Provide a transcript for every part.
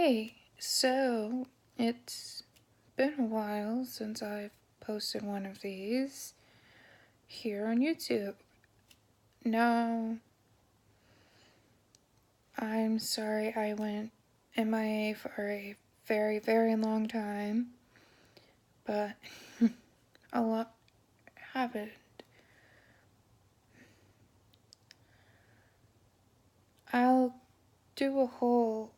Hey, so it's been a while since I've posted one of these here on YouTube. Now, I'm sorry I went MIA for a very, very long time, but a lot happened. I'll do a whole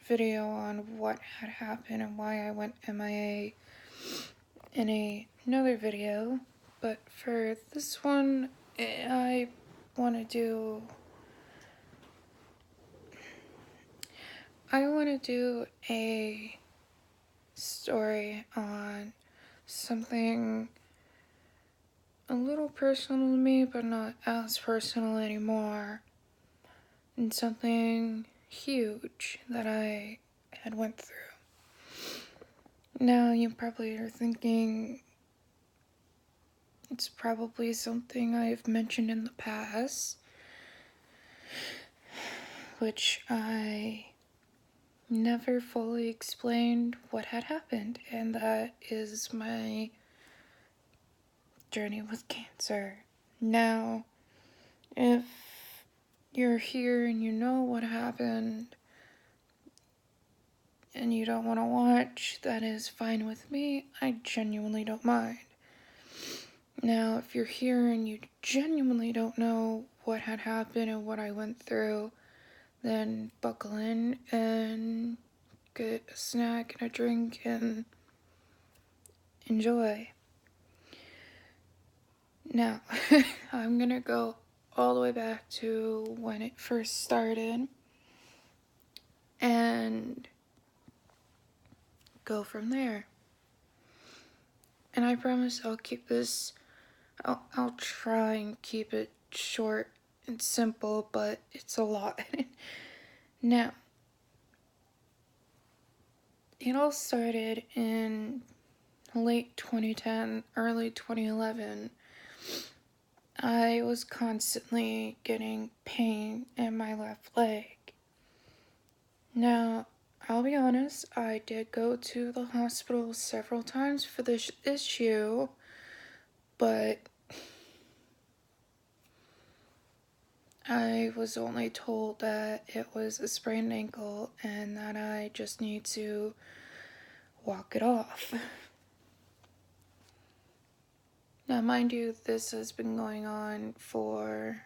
video on what had happened and why I went MIA in another video, but for this one, I want to do a story on something a little personal to me, but not as personal anymore, and something huge that I had went through. Now you probably are thinking it's probably something I've mentioned in the past, which I never fully explained what had happened, and that is my journey with cancer. Now, if you're here and you know what happened and you don't want to watch, that is fine with me. I genuinely don't mind. Now, if you're here and you genuinely don't know what had happened and what I went through, then buckle in and get a snack and a drink and enjoy. Now, I'm gonna go all the way back to when it first started and go from there. And I promise I'll keep this, I'll try and keep it short and simple, but it's a lot. Now, it all started in late 2010, early 2011. I was constantly getting pain in my left leg. Now, I'll be honest, I did go to the hospital several times for this issue, but I was only told that it was a sprained ankle and that I just need to walk it off. Now, mind you, this has been going on for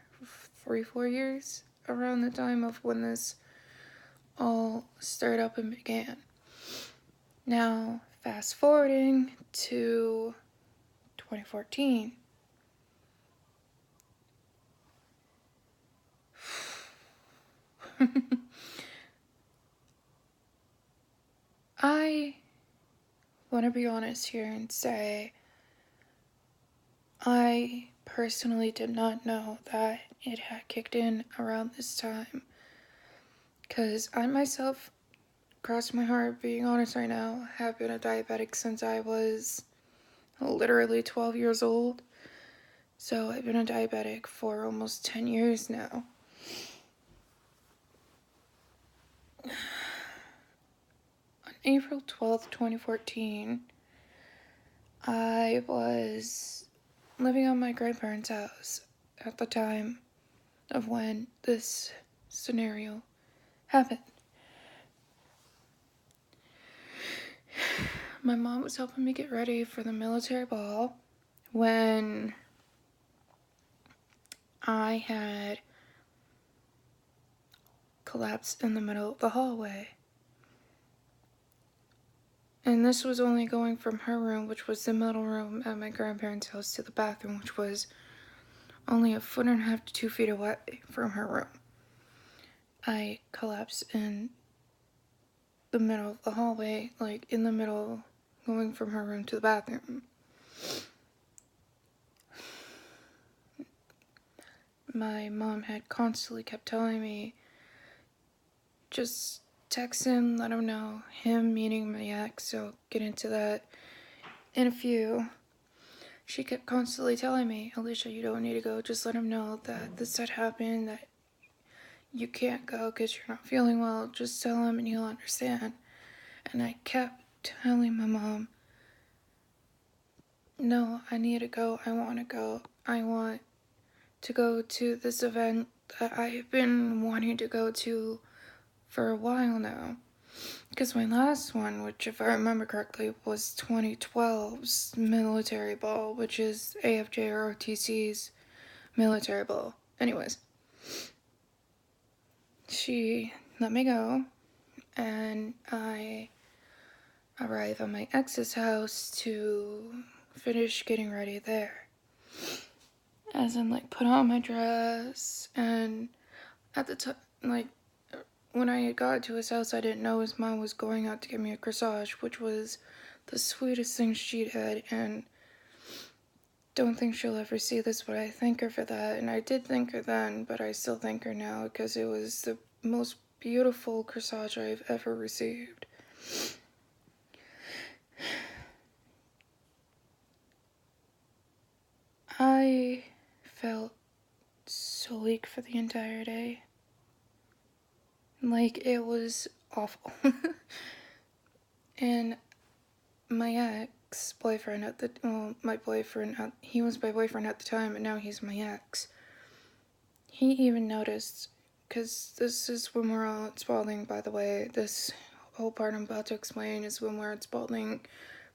3-4 years, around the time of when this all started up and began. Now, fast forwarding to 2014. I want to be honest here and say I personally did not know that it had kicked in around this time, because I myself, cross my heart, being honest right now, have been a diabetic since I was literally 12 years old. So I've been a diabetic for almost 10 years now. On April 12th, 2014, I was living at my grandparents' house at the time of when this scenario happened. My mom was helping me get ready for the military ball when I had collapsed in the middle of the hallway. And this was only going from her room, which was the middle room at my grandparents' house, to the bathroom, which was only 1.5 to 2 feet away from her room. I collapsed in the middle of the hallway, like in the middle, going from her room to the bathroom. My mom had constantly kept telling me, just text him, let him know. Him meaning my ex, so get into that in a few. She kept constantly telling me, Alicia, you don't need to go, just let him know that this had happened, that you can't go because you're not feeling well. Just tell him and he'll understand. And I kept telling my mom, no, I need to go. I want to go. I want to go to this event that I've been wanting to go to for a while now. Because my last one, which if I remember correctly, was 2012's military ball, which is AFJ or ROTC's military ball. Anyways, she let me go, and I arrive at my ex's house to finish getting ready there. As in, like, put on my dress, and at the time, like, when I got to his house, I didn't know his mom was going out to get me a corsage, which was the sweetest thing she did, and don't think she'll ever see this, but I thank her for that. And I did thank her then, but I still thank her now because it was the most beautiful corsage I've ever received. I felt so weak for the entire day. Like, it was awful. And my ex-boyfriend he was my boyfriend at the time, and now he's my ex. He even noticed, because this is when we're all at Spalding, by the way. This whole part I'm about to explain is when we're at Spalding,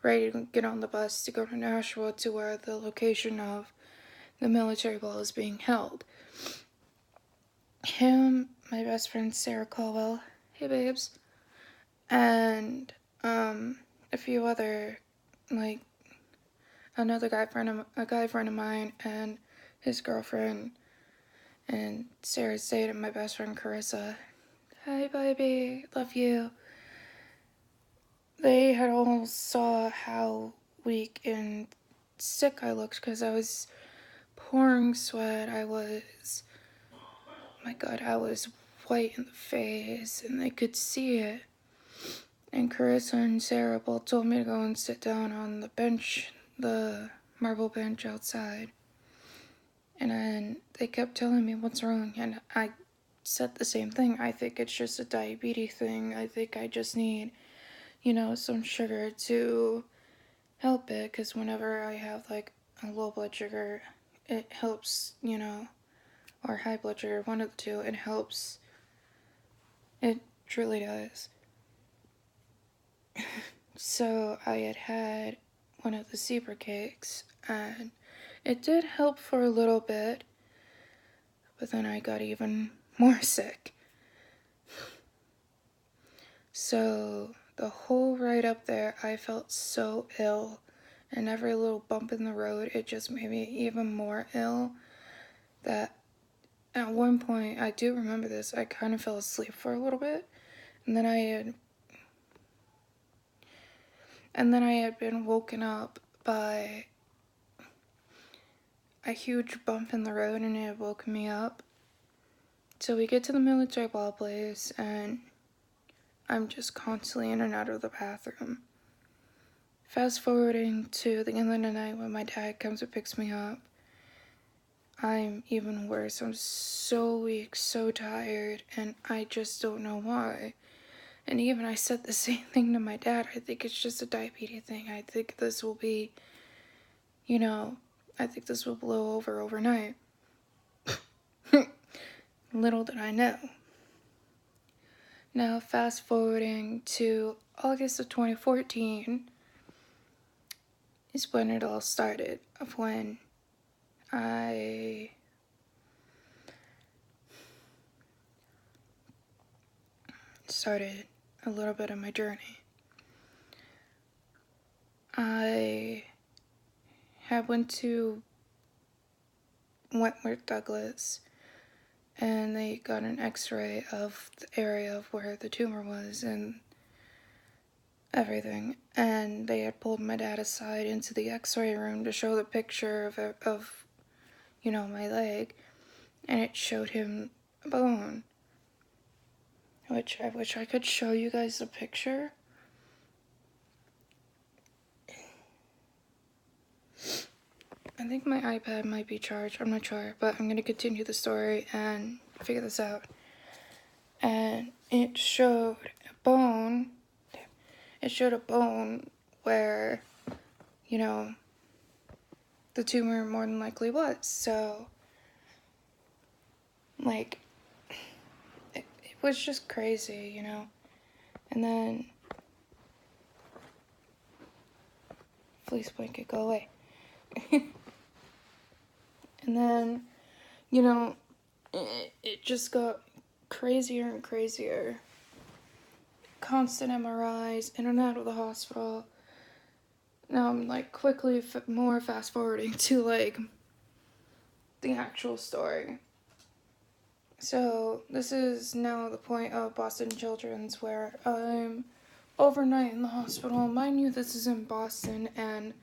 ready to get on the bus to go to Nashua, to where the location of the military ball is being held. Him, my best friend Sarah Colwell, hey babes, and a few other, like, a guy friend of mine, and his girlfriend, and Sarah's date, and my best friend Carissa. Hi baby, love you. They had all saw how weak and sick I looked because I was pouring sweat. I was white in the face, and they could see it. And Carissa and Sarah both told me to go and sit down on the bench, the marble bench outside. And then they kept telling me what's wrong, and I said the same thing. I think it's just a diabetes thing. I think I just need, some sugar to help it, because whenever I have, like, a low blood sugar, it helps, or high blood sugar, one of the two, it helps. It truly does. So I had one of the zebra cakes, and it did help for a little bit, but then I got even more sick. So the whole ride up there, I felt so ill, and every little bump in the road, it just made me even more ill, that at one point, I do remember this, I kind of fell asleep for a little bit, and then I had been woken up by a huge bump in the road, and it woke me up. So we get to the military ball place, and I'm just constantly in and out of the bathroom. Fast forwarding to the end of the night when my dad comes and picks me up, I'm even worse. I'm so weak, so tired, and I just don't know why. And even I said the same thing to my dad. I think it's just a diabetes thing. I think this will be, I think this will blow over overnight. Little did I know. Now, fast forwarding to August of 2014 is when it all started, of when I started a little bit of my journey. I had went to Wentworth Douglas, and they got an x-ray of the area of where the tumor was and everything, and they had pulled my dad aside into the x-ray room to show the picture of my leg, and it showed him a bone, which I wish I could show you guys the picture. I think my iPad might be charged, I'm not sure, but I'm gonna continue the story and figure this out. and it showed a bone. It showed a bone where, you know, the tumor more than likely was. So, like, it was just crazy, you know. And then, fleece blanket, go away. And then, you know, it just got crazier and crazier. Constant MRIs, in and out of the hospital. Now I'm like quickly more fast forwarding to like the actual story. So this is now the point of Boston Children's where I'm overnight in the hospital. Mind you, this is in Boston, and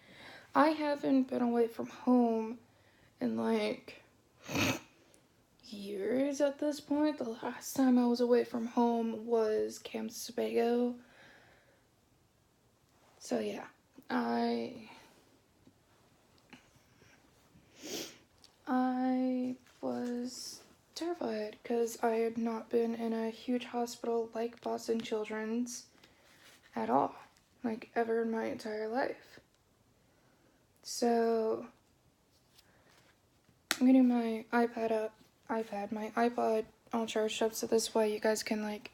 I haven't been away from home in like years at this point. The last time I was away from home was Camp Sebago. So yeah, I was terrified because I had not been in a huge hospital like Boston Children's at all, like ever in my entire life. So I'm getting my my iPod all charged up so this way you guys can like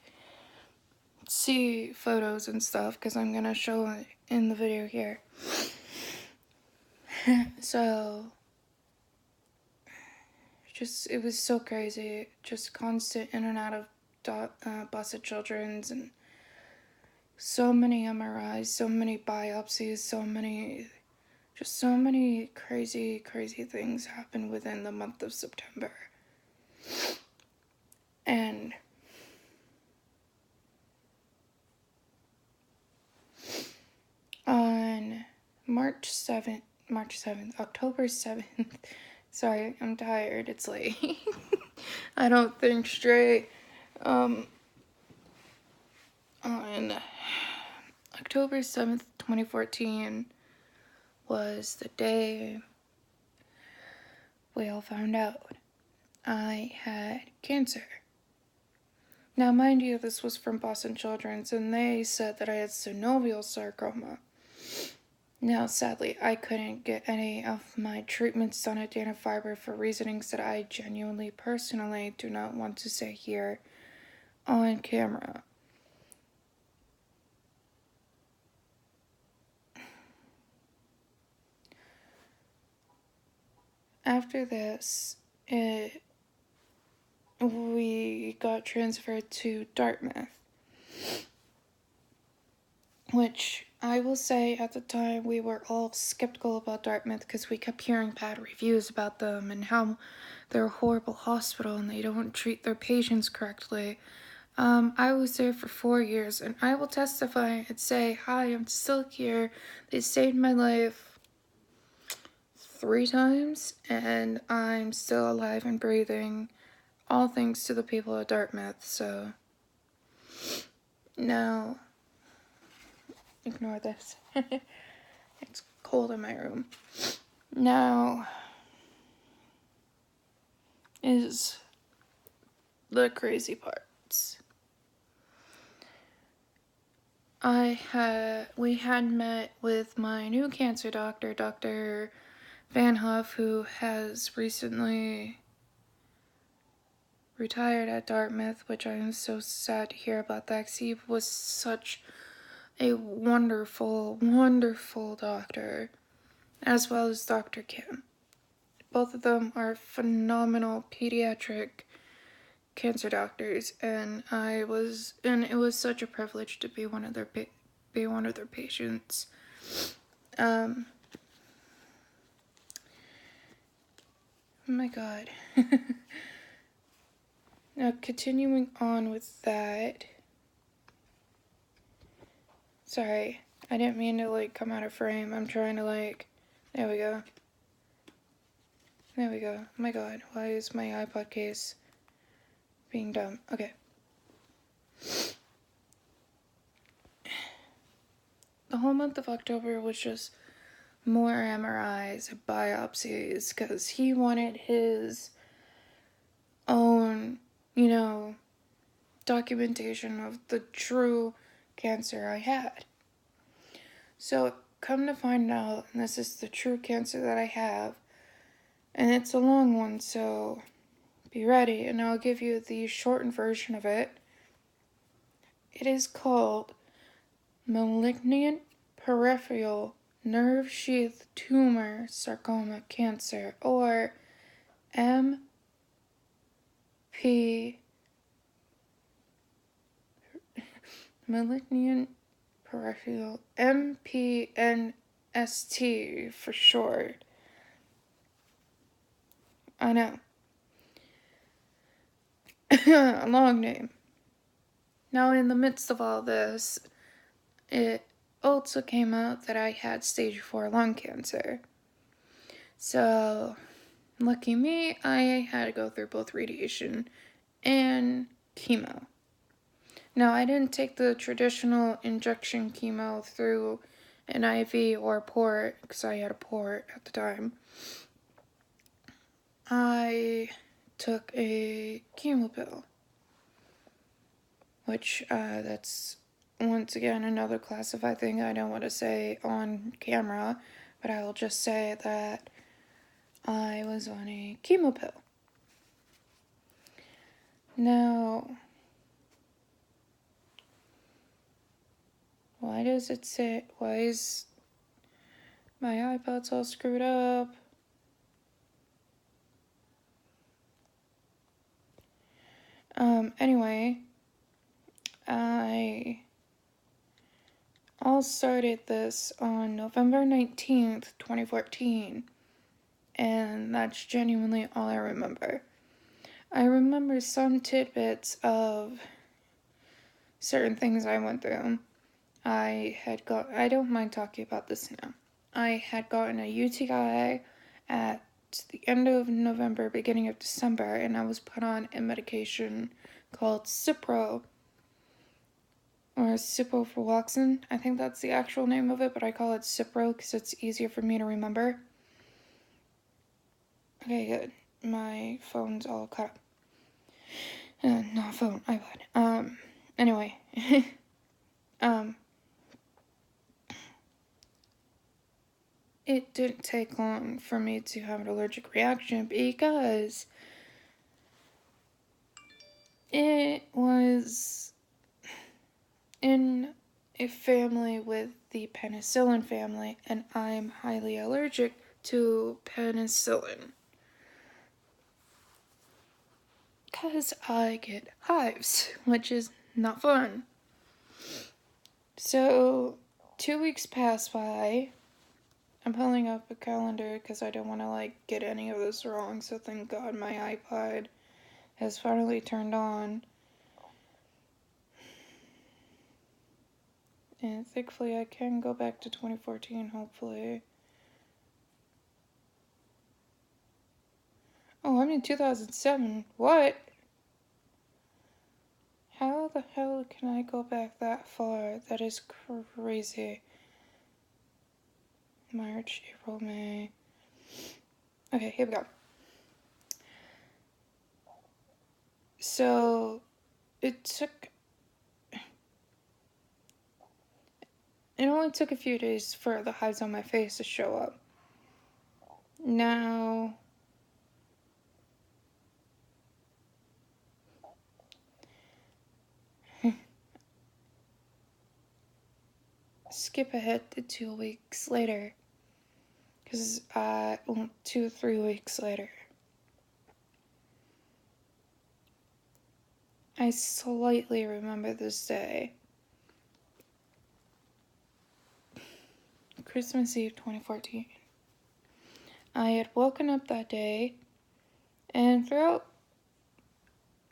see photos and stuff because I'm gonna show it in the video here. So it was so crazy, just constant in and out of Boston Children's, and so many MRIs, so many biopsies, so many crazy things happened within the month of September. And on October 7th, sorry, I'm tired, it's late. I don't think straight. On October 7th, 2014 was the day we all found out I had cancer. Now, mind you, this was from Boston Children's, and they said that I had synovial sarcoma. Now, sadly, I couldn't get any of my treatments done at Dana-Farber for reasonings that I genuinely, personally do not want to say here on camera. After this, we got transferred to Dartmouth, which I will say at the time we were all skeptical about Dartmouth because we kept hearing bad reviews about them and how they're a horrible hospital and they don't treat their patients correctly. I was there for 4 years, and I will testify and say, hi, I'm still here. They saved my life 3 times, and I'm still alive and breathing, all thanks to the people at Dartmouth. So now, ignore this. It's cold in my room. Now is the crazy parts. We had met with my new cancer doctor, Dr. Van Huff, who has recently retired at Dartmouth, which I am so sad to hear about that, because he was such a wonderful, wonderful doctor, as well as Dr. Kim. Both of them are phenomenal pediatric cancer doctors, and it was such a privilege to be one of their patients. Oh my god. Now, continuing on with that. Sorry, I didn't mean to like come out of frame. I'm trying to like, there we go. There we go. Oh my god, why is my iPod case being dumb? Okay. The whole month of October was just more MRIs and biopsies because he wanted his own, documentation of the true cancer I had. So, come to find out, this is the true cancer that I have, and it's a long one, so be ready, and I'll give you the shortened version of it. It is called malignant peripheral nerve sheath tumor sarcoma cancer, or MP, malignant peripheral, MPNST for short. I know. A long name. Now, in the midst of all this, it also came out that I had stage 4 lung cancer. So, lucky me, I had to go through both radiation and chemo. Now, I didn't take the traditional injection chemo through an IV or a port, because I had a port at the time. I took a chemo pill, which that's once again another classified thing I don't want to say on camera, but I will just say that I was on a chemo pill. Now, why does it say, why is my iPod's all screwed up? Anyway, I all started this on November 19th, 2014, and that's genuinely all I remember. I remember some tidbits of certain things I went through. I don't mind talking about this now. I had gotten a UTI at the end of November, beginning of December, and I was put on a medication called Cipro, or ciprofloxacin. I think that's the actual name of it, but I call it Cipro because it's easier for me to remember. Okay, good. My phone's all cut up. Not phone, iPod. Anyway. It didn't take long for me to have an allergic reaction because it was in a family with the penicillin family, and I'm highly allergic to penicillin. Because I get hives, which is not fun. So, 2 weeks pass by. I'm pulling up a calendar because I don't want to, get any of this wrong, so thank God my iPod has finally turned on. And thankfully I can go back to 2014, hopefully. Oh, I'm in 2007. What? How the hell can I go back that far? That is crazy. March, April, May. Okay, here we go. So, it only took a few days for the hives on my face to show up. Now, skip ahead to 2 weeks later. Because, 2-3 weeks later. I slightly remember this day. Christmas Eve 2014. I had woken up that day, and throughout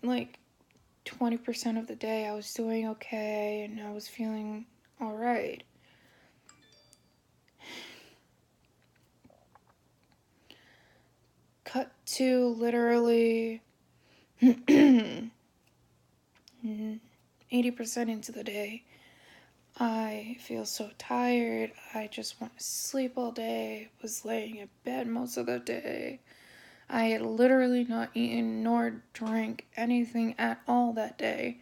20% of the day I was doing okay and I was feeling alright. Cut to literally 80% into the day. I feel so tired. I just want to sleep all day. Was laying in bed most of the day. I had literally not eaten nor drank anything at all that day.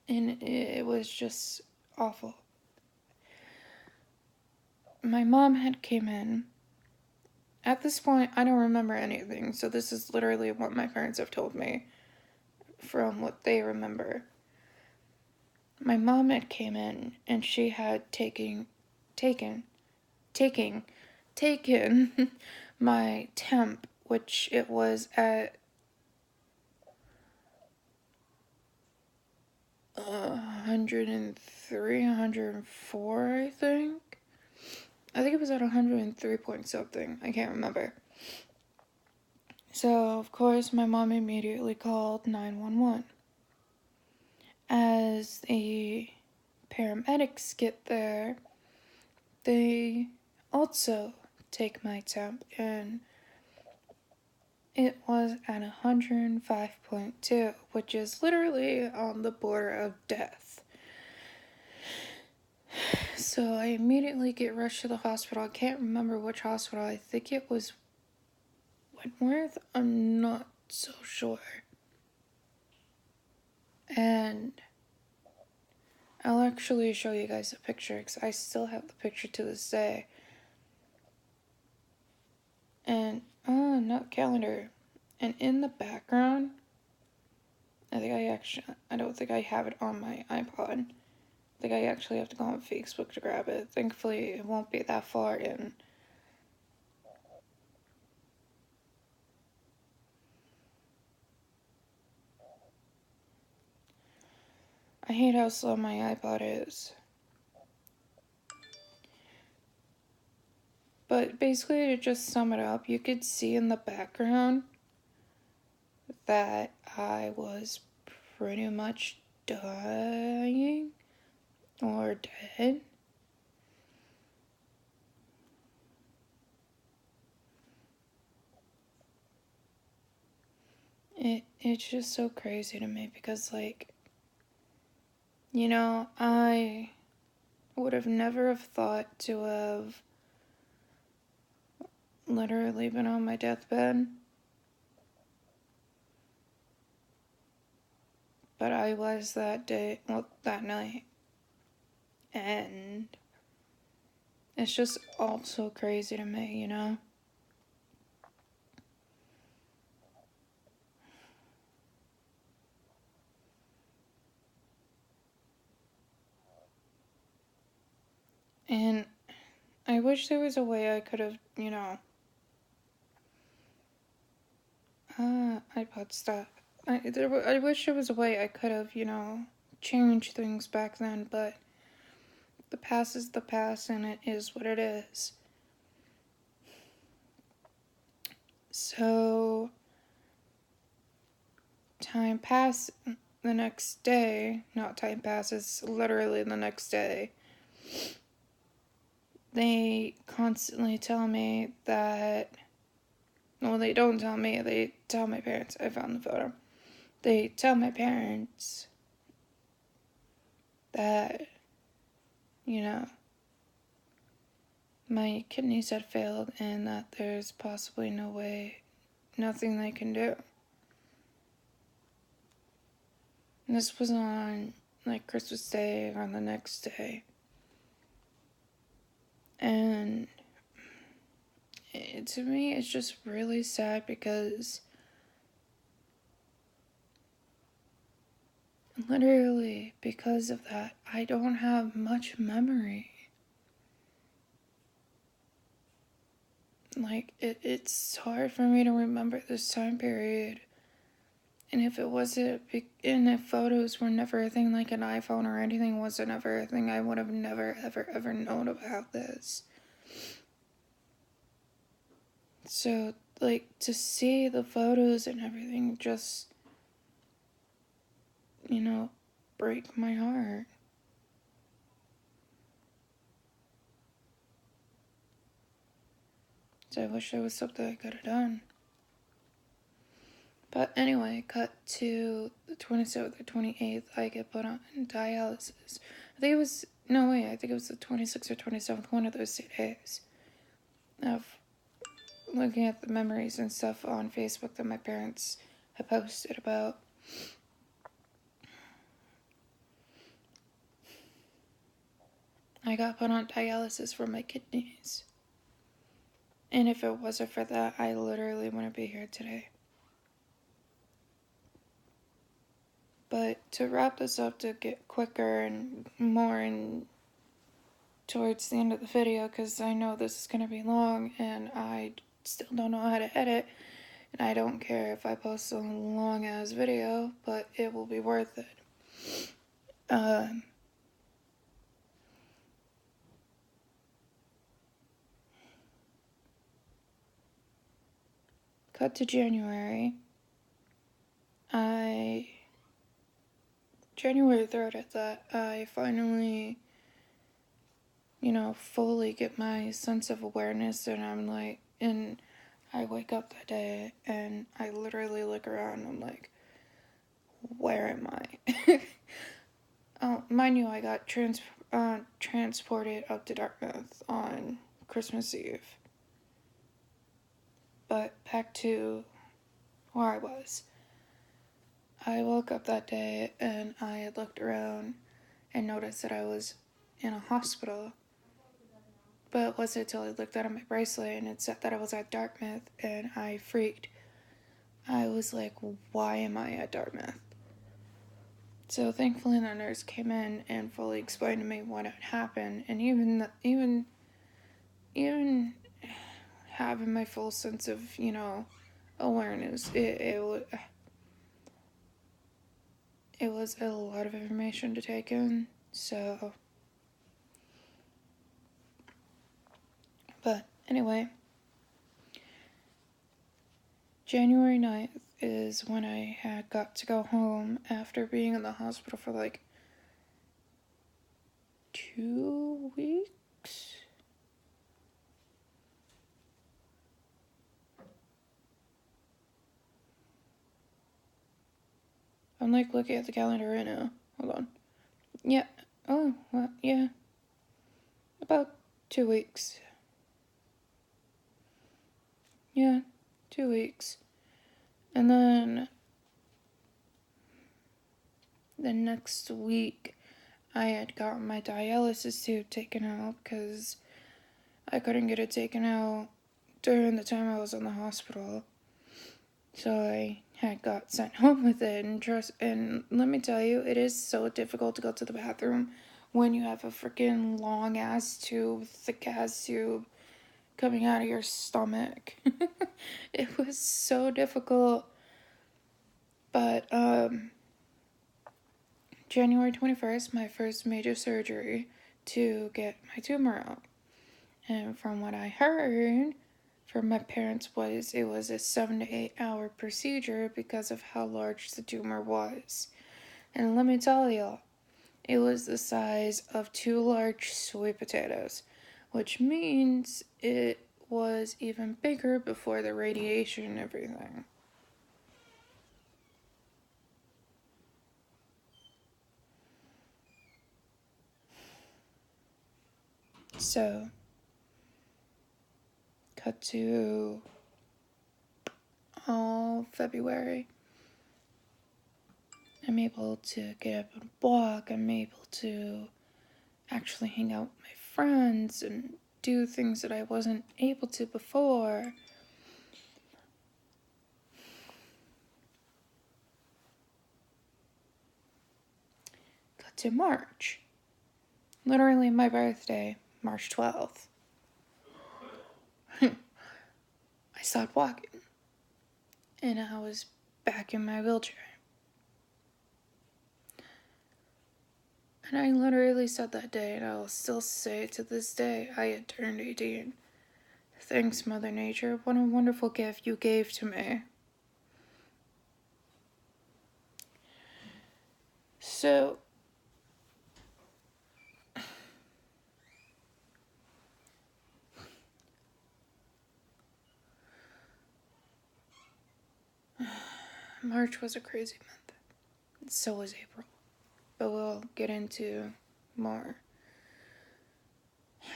and it was just awful. My mom had came in. At this point, I don't remember anything, so this is literally what my parents have told me from what they remember. My mom had came in, and she had taken my temp, which it was at 103, 104, I think. I think it was at 103 point something. I can't remember. So, of course, my mom immediately called 911. As the paramedics get there, they also take my temp, and it was at 105.2, which is literally on the border of death. So I immediately get rushed to the hospital. I can't remember which hospital. I think it was Wentworth. I'm not so sure. And I'll actually show you guys a picture because I still have the picture to this day. And, not calendar. And in the background, I don't think I have it on my iPod. I think I actually have to go on Facebook to grab it. Thankfully, it won't be that far in. I hate how slow my iPod is. But basically, to just sum it up, you could see in the background that I was pretty much dying or dead. It's just so crazy to me because, like, you know, I would have never have thought to have literally been on my deathbed. But I was that day, well, that night. And it's just all so crazy to me, you know? And I wish there was a way I could have, you know, iPod stop. I wish there was a way I could have, you know, changed things back then, but the past is the past and it is what it is. So, time passed the next day, not time passes, literally the next day. They constantly tell me that, well, they don't tell me, they tell my parents. I found the photo. They tell my parents that, you know, my kidneys had failed and that there's possibly nothing they can do. And this was on, like, Christmas Day or on the next day. And to me, it's just really sad because literally because of that, I don't have much memory. Like, it's hard for me to remember this time period. And if photos were never a thing, like an iPhone or anything wasn't ever a thing, I would have never, ever, ever known about this. So, like, to see the photos and everything just, you know, break my heart. So I wish there was something I could have done. But anyway, cut to the 27th or 28th, I get put on dialysis. I think it was the 26th or 27th, one of those 2 days. Of looking at the memories and stuff on Facebook that my parents had posted about. I got put on dialysis for my kidneys. And if it wasn't for that, I literally wouldn't be here today. But to wrap this up, to get quicker and more and towards the end of the video, because I know this is going to be long and I still don't know how to edit, and I don't care if I post a long ass video, but it will be worth it. Cut to January. January 3rd, I thought I finally, fully get my sense of awareness, and and I wake up that day and I literally look around and I'm like, where am I? Oh, mind you, I got transported up to Dartmouth on Christmas Eve. But back to where I was. I woke up that day and I had looked around and noticed that I was in a hospital. But it wasn't until I looked at my bracelet and it said that I was at Dartmouth, and I freaked. I was like, why am I at Dartmouth? So thankfully the nurse came in and fully explained to me what had happened, and even having my full sense of, awareness, it was a lot of information to take in. So, but anyway, January 9th is when I had got to go home after being in the hospital for like 2 weeks. I'm like looking at the calendar right now. Hold on. Yeah. Oh, well, yeah. About 2 weeks. Yeah, 2 weeks. And then the next week, I had gotten my dialysis tube taken out because I couldn't get it taken out during the time I was in the hospital. So I had got sent home with it, and let me tell you, it is so difficult to go to the bathroom when you have a freaking long ass tube, thick ass tube coming out of your stomach. It was so difficult. But January 21st, my first major surgery to get my tumor out. And from what I heard from my parents it was a 7 to 8 hour procedure because of how large the tumor was. And let me tell y'all, it was the size of 2 large sweet potatoes, which means it was even bigger before the radiation and everything. So, cut to all February. I'm able to get up and walk. I'm able to actually hang out with my friends and do things that I wasn't able to before. Cut to March. Literally my birthday, March 12th. I stopped walking. And I was back in my wheelchair. And I literally said that day, and I'll still say to this day, I had turned 18. Thanks, Mother Nature. What a wonderful gift you gave to me. So, March was a crazy month. So was April. But we'll get into more.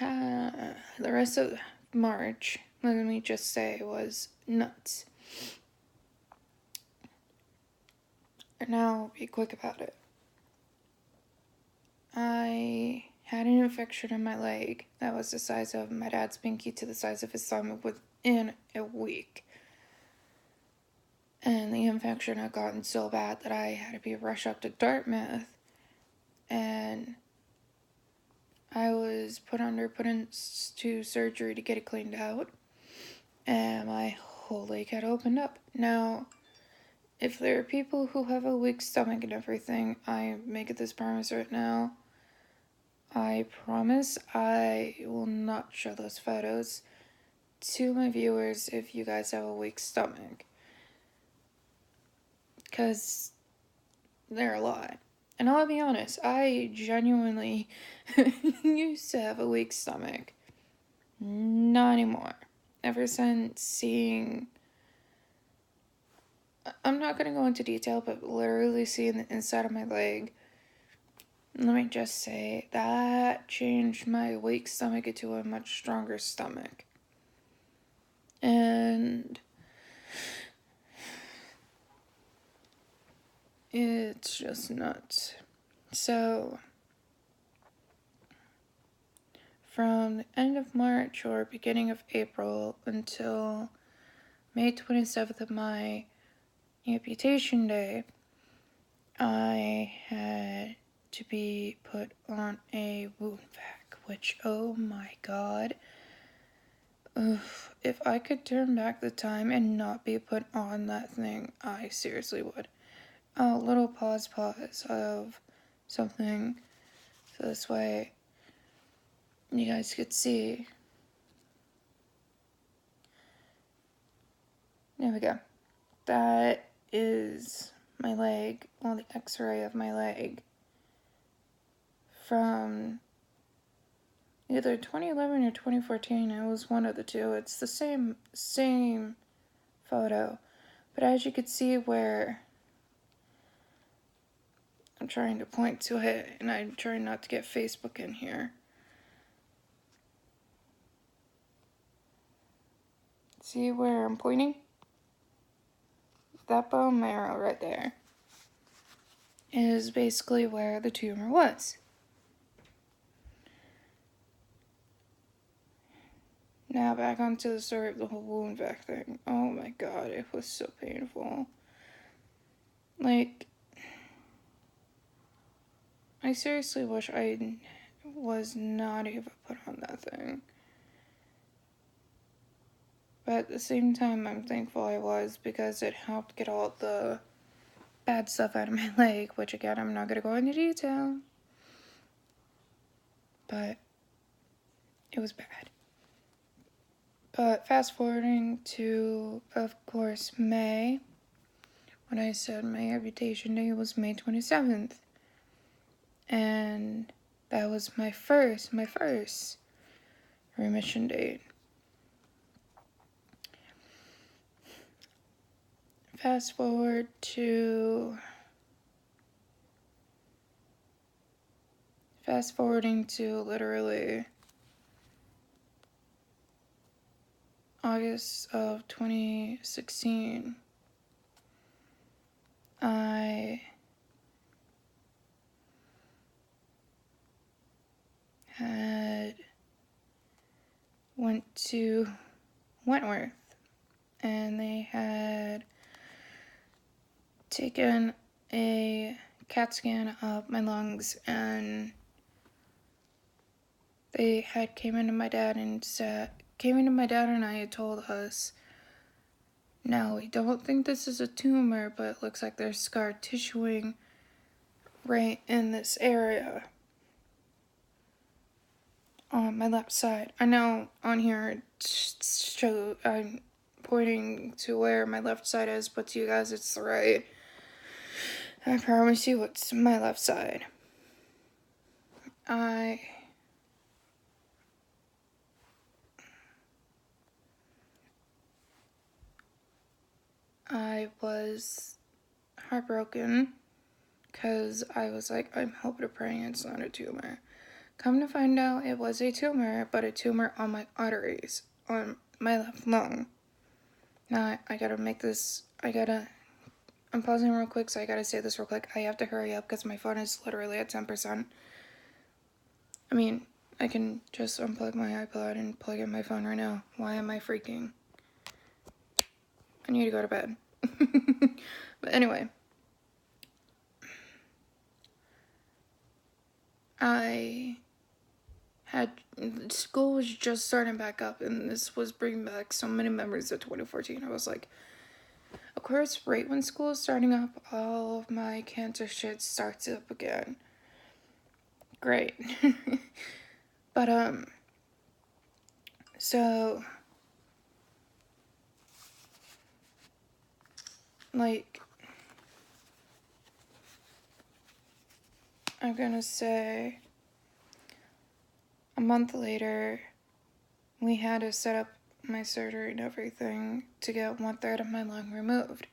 The rest of March, let me just say, was nuts. And I'll be quick about it. I had an infection in my leg that was the size of my dad's pinky to the size of his thumb within a week. And the infection had gotten so bad that I had to be rushed up to Dartmouth. And I was put into surgery to get it cleaned out. And my whole leg had opened up. Now, if there are people who have a weak stomach and everything, I make this promise right now. I promise I will not show those photos to my viewers if you guys have a weak stomach. Because they're a lot. And I'll be honest, I genuinely used to have a weak stomach. Not anymore. Ever since seeing... I'm not going to go into detail, but literally seeing the inside of my leg, let me just say, that changed my weak stomach into a much stronger stomach. And it's just nuts. So, from the end of March or beginning of April until May 27th of my amputation day, I had to be put on a wound vac, which, oh my god, if I could turn back the time and not be put on that thing, I seriously would. A little pause of something, so this way you guys could see. There we go. That is my leg, well, the x-ray of my leg from either 2011 or 2014. It was one of the two. It's the same photo, but as you could see where I'm trying to point to it, and I'm trying not to get Facebook in here. See where I'm pointing? That bone marrow right there is basically where the tumor was. Now back onto the story of the whole wound vac thing. Oh my god, it was so painful. Like, I seriously wish I was not even put on that thing. But at the same time, I'm thankful I was, because it helped get all the bad stuff out of my leg, which again, I'm not going to go into detail. But it was bad. But fast forwarding to, of course, May, when I said my amputation day was May 27th. And that was my first remission date. Fast forwarding to literally August of 2016, I had went to Wentworth, and they had taken a CAT scan of my lungs, and they had came into my dad and I had told us, now we don't think this is a tumor, but it looks like there's scar tissuing right in this area on my left side. I know on here I'm pointing to where my left side is, but to you guys it's the right. I promise you it's my left side. I was heartbroken, because I was like, I'm hoping and praying it's not a tumor. Come to find out, it was a tumor, but a tumor on my arteries, on my left lung. Now, I'm pausing real quick, so I gotta say this real quick. I have to hurry up because my phone is literally at 10%. I mean, I can just unplug my iPod and plug in my phone right now. Why am I freaking? I need to go to bed. But anyway, school was just starting back up, and this was bringing back so many memories of 2014. I was like, of course, right when school is starting up, all of my cancer shit starts up again. Great. But, so, like, I'm gonna say a month later, we had to set up my surgery and everything to get 1/3 of my lung removed.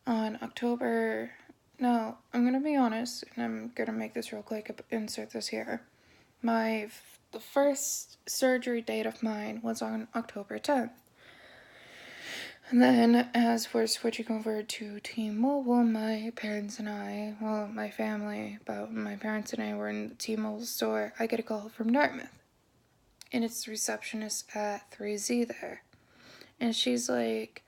On October, no, I'm gonna be honest, and I'm gonna make this real quick, insert this here. The first surgery date of mine was on October 10th. And then, as we're switching over to T-Mobile, my parents and I, well, my family, but my parents and I were in the T-Mobile store. I get a call from Dartmouth, and it's the receptionist at 3Z there. And she's like,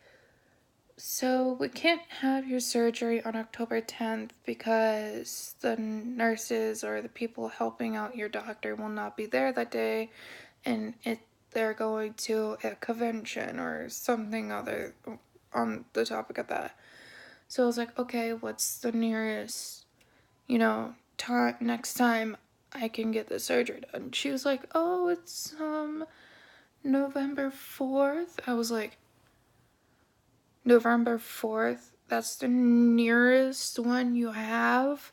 so we can't have your surgery on October 10th because the nurses or the people helping out your doctor will not be there that day, and they're going to a convention or something other on the topic of that. So I was like, okay, what's the nearest, next time I can get the surgery done? She was like, oh, it's November 4th. I was like, November 4th? That's the nearest one you have?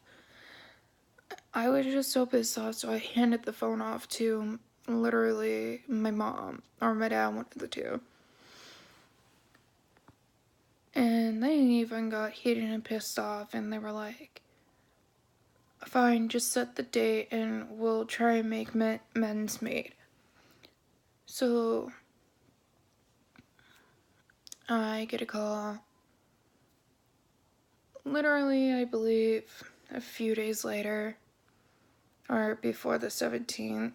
I was just so pissed off, so I handed the phone off to literally my mom or my dad, one of the two. And they even got heated and pissed off, and they were like, fine, just set the date and we'll try and make men's made. So I get a call literally, I believe, a few days later, or before the 17th,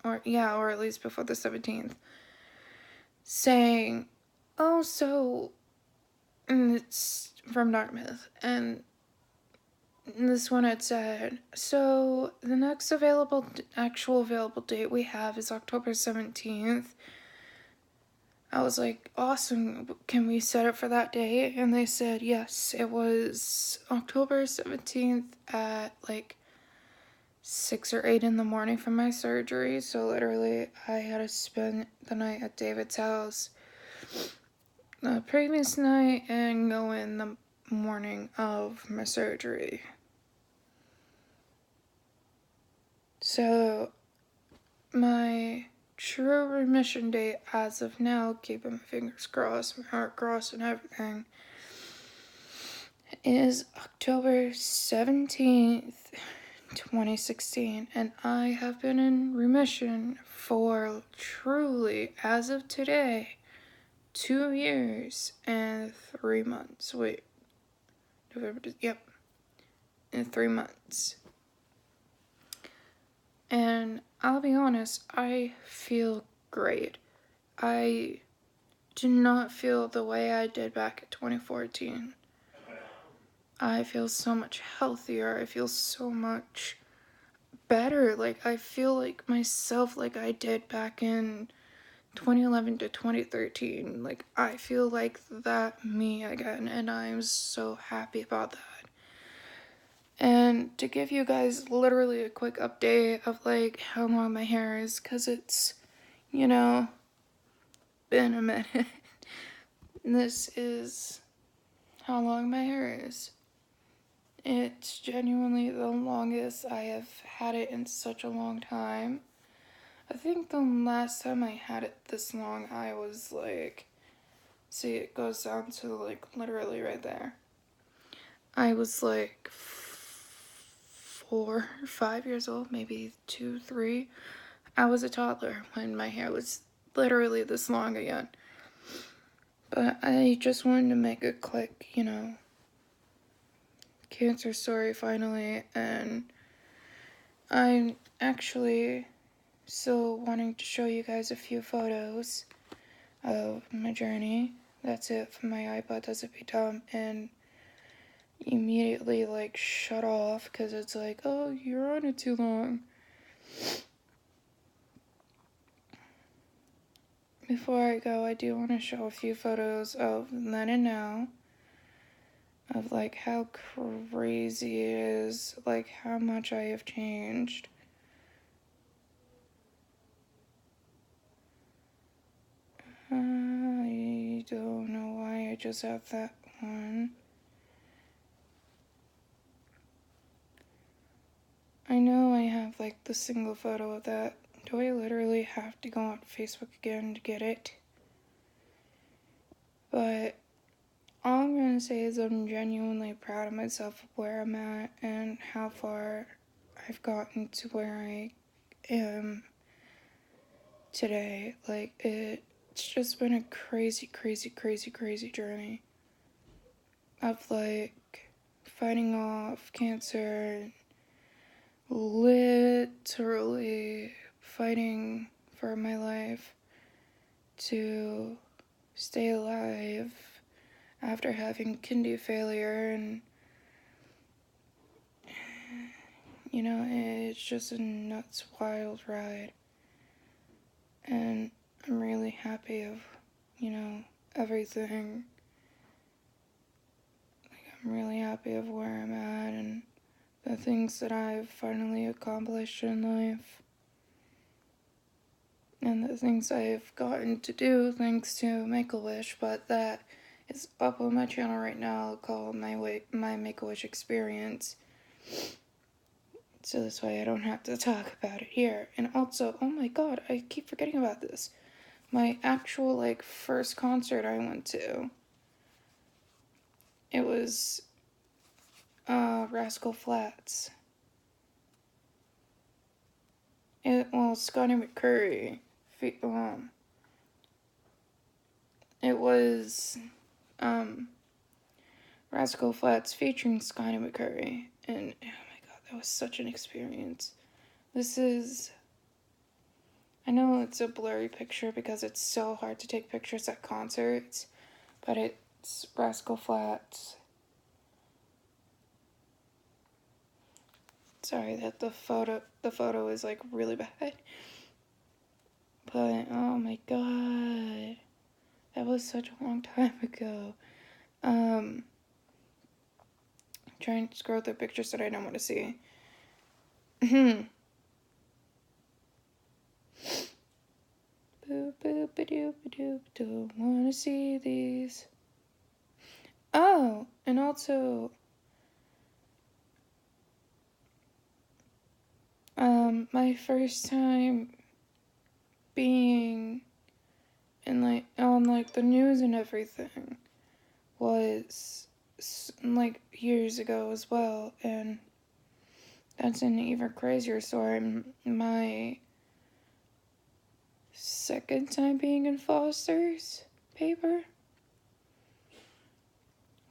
or at least before the 17th, saying, oh, so, and it's from Dartmouth, and this one had said, so the next actual available date we have is October 17th. I was like, awesome, can we set it for that day? And they said, yes, it was October 17th at like 6 or 8 in the morning for my surgery. So literally, I had to spend the night at David's house the previous night and go in the morning of my surgery. So my true remission date as of now, keeping my fingers crossed, my heart crossed and everything, is October 17th, 2016, and I have been in remission for truly, as of today, 2 years and 3 months. Wait, in 3 months. And I'll be honest, I feel great. I do not feel the way I did back in 2014. I feel so much healthier. I feel so much better. Like, I feel like myself like I did back in 2011 to 2013. Like, I feel like that me again, and I'm so happy about that. And to give you guys literally a quick update of like how long my hair is, because it's, been a minute. This is how long my hair is. It's genuinely the longest I have had it in such a long time. I think the last time I had it this long, I was like, see, it goes down to like literally right there. I was like 4 or 5 years old, maybe 2, 3. I was a toddler when my hair was literally this long again. But I just wanted to make a quick, cancer story finally, and I'm actually still wanting to show you guys a few photos of my journey. That's it for my iPod Doesn't Be Dumb, and immediately like shut off because it's like, oh, you're on it too long. Before I go, I do want to show a few photos of then and now, of like how crazy it is, like how much I have changed. I don't know why I just have that one. I know I have like the single photo of that. Do I literally have to go on Facebook again to get it? But all I'm gonna say is I'm genuinely proud of myself of where I'm at and how far I've gotten to where I am today. Like, it's just been a crazy, crazy, crazy, crazy journey of like fighting off cancer, literally fighting for my life to stay alive after having kidney failure, and you know, it's just a nuts wild ride, and I'm really happy of, you know, everything. Like, I'm really happy of where I'm at and the things that I've finally accomplished in life, and the things I've gotten to do thanks to Make-A-Wish, but that is up on my channel right now called my Make-A-Wish Experience. So this way I don't have to talk about it here. And also, oh my god, I keep forgetting about this. My actual, like, first concert I went to, it was, Rascal Flatts. Scotty McCreery. It was, Rascal Flatts featuring Scotty McCreery. And, oh my god, that was such an experience. I know it's a blurry picture because it's so hard to take pictures at concerts, but it's Rascal Flatts. Sorry that the photo is like really bad. But oh my god. That was such a long time ago. Trying to scroll through pictures that I don't want to see. Boop boop a doop a doop, don't wanna see these. Oh, and also my first time being in like on like the news and everything was like years ago as well, and that's an even crazier story. My second time being in Foster's paper,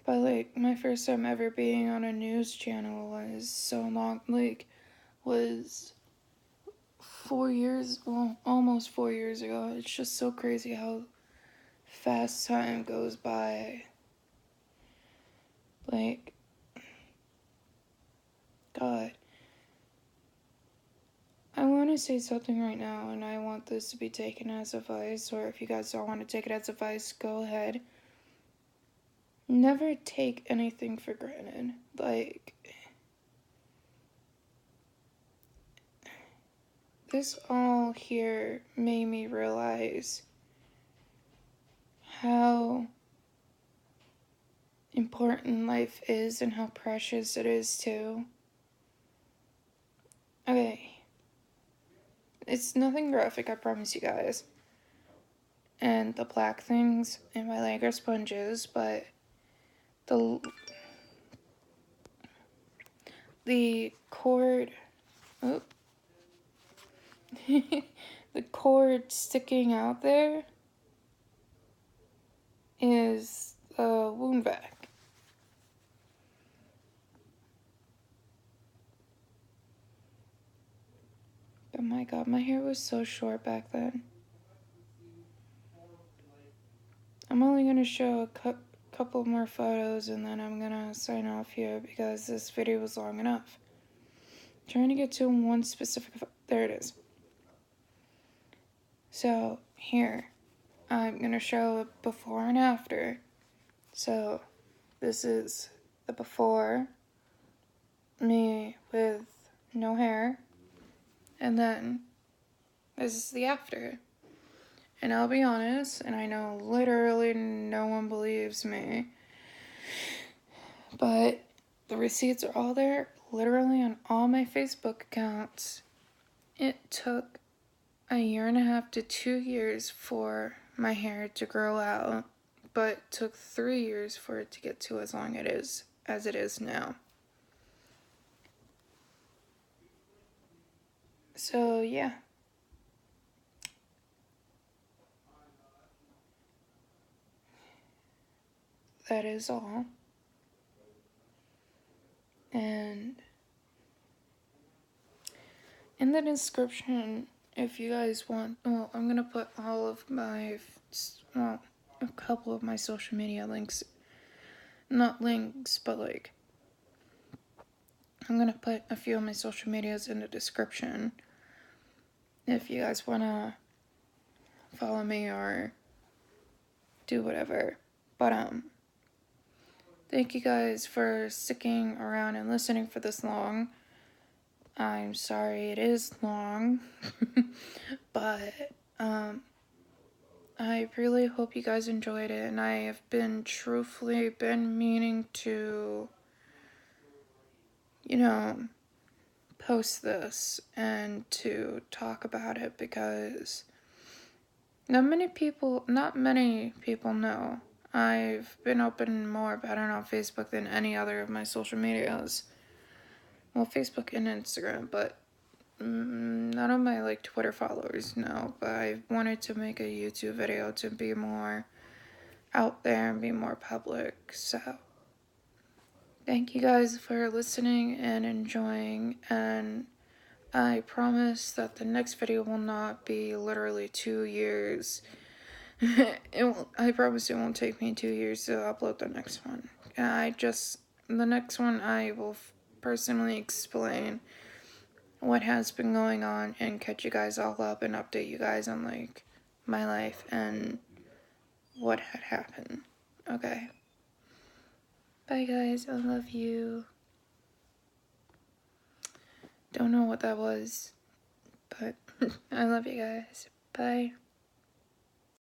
but like my first time ever being on a news channel was so long, like was 4 years, well, almost 4 years ago. It's just so crazy how fast time goes by. Like, God. I want to say something right now, and I want this to be taken as advice, or if you guys don't want to take it as advice, go ahead. Never take anything for granted. Like, this all here made me realize how important life is and how precious it is too. Okay. It's nothing graphic, I promise you guys. And the black things in my leg are sponges, but the cord, oh, the cord sticking out there is the wound vac. Oh my god, my hair was so short back then. I'm only gonna show a couple more photos and then I'm gonna sign off here because this video was long enough. Trying to get to one specific, there it is. So here, I'm gonna show a before and after. So this is the before, me with no hair, and then this is the after. And I'll be honest, and I know literally no one believes me, but the receipts are all there, literally on all my Facebook accounts. It took 1.5 to 2 years for my hair to grow out, but it took 3 years for it to get to as long as it is now. So yeah. That is all. And in the description, if you guys want, well, I'm gonna put all of my, well, a couple of my social media links. Not links, but like, I'm gonna put a few of my social medias in the description. If you guys wanna follow me or do whatever. But, thank you guys for sticking around and listening for this long. I'm sorry it is long, but, I really hope you guys enjoyed it, and I have truthfully been meaning to, post this and to talk about it because not many people know. I've been open more about it on Facebook than any other of my social medias. Well, Facebook and Instagram, but none of my Twitter followers know. But I wanted to make a YouTube video to be more out there and be more public. So thank you guys for listening and enjoying, and I promise that the next video will not be literally 2 years. I promise it won't take me 2 years to upload the next one. The next one I will personally explain what has been going on and catch you guys all up and update you guys on my life and what had happened. Okay. Bye guys, I love you. Don't know what that was, but I love you guys. Bye.